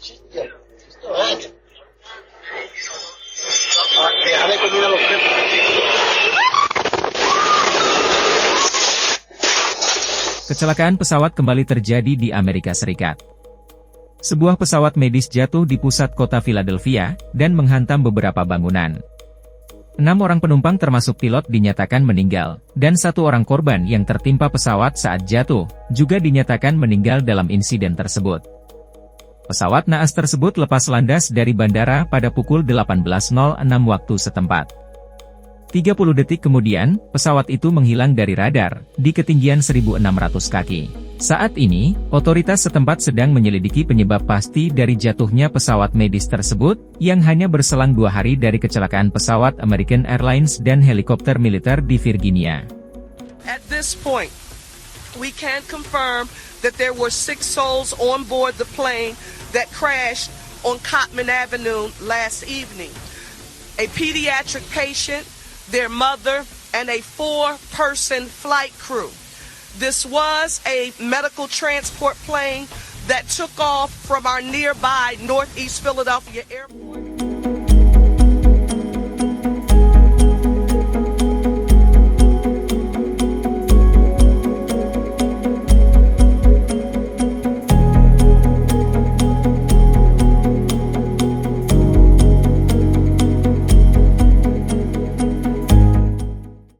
Chiste, chiste aja. Oke, ada comida los tres. Kecelakaan pesawat kembali terjadi di Amerika Serikat. Sebuah pesawat medis jatuh di pusat kota Philadelphia, dan menghantam beberapa bangunan. 6 orang penumpang termasuk pilot dinyatakan meninggal, dan 1 orang korban yang tertimpa pesawat saat jatuh, juga dinyatakan meninggal dalam insiden tersebut. Pesawat naas tersebut lepas landas dari bandara pada pukul 18.06 waktu setempat. 30 detik kemudian, pesawat itu menghilang dari radar, di ketinggian 1.600 kaki. Saat ini, otoritas setempat sedang menyelidiki penyebab pasti dari jatuhnya pesawat medis tersebut, yang hanya berselang 2 hari dari kecelakaan pesawat American Airlines dan helikopter militer di Virginia. At this point, we can confirm that there were 6 souls on board the plane that crashed on Cottman Avenue last evening. A pediatric patient, their mother, and a 4-person flight crew. This was a medical transport plane that took off from our nearby Northeast Philadelphia airport.